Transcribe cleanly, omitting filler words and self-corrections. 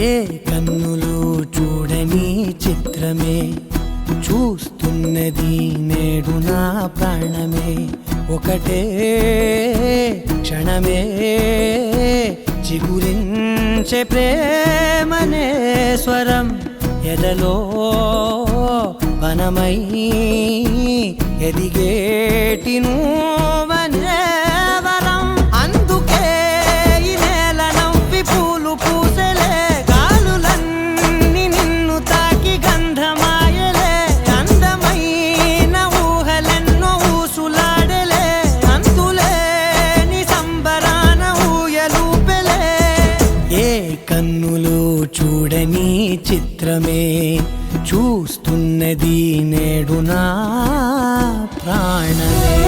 ఏ కన్నులు చూడని చిత్రమే చూస్తున్నది నేడు నా ప్రాణమే ఒకటే క్షణమే చిగురించే ప్రేమనే స్వరం ఎదలో వనమై ఎదిగేటి నువ్వనే వరం అందుకే ఈ నేల నవ్వి పూలు పూసెలే గాలులన్నీ నిన్ను తాకి గంధమాయలే అందమైన ఊహలెన్నో ఊసులాడలే అంతులేని సంబరాన ఊయలూపెలే ఏ కన్నులు చూడని చిత్రమే చూస్తున్నది నేడు నా ప్రాణమే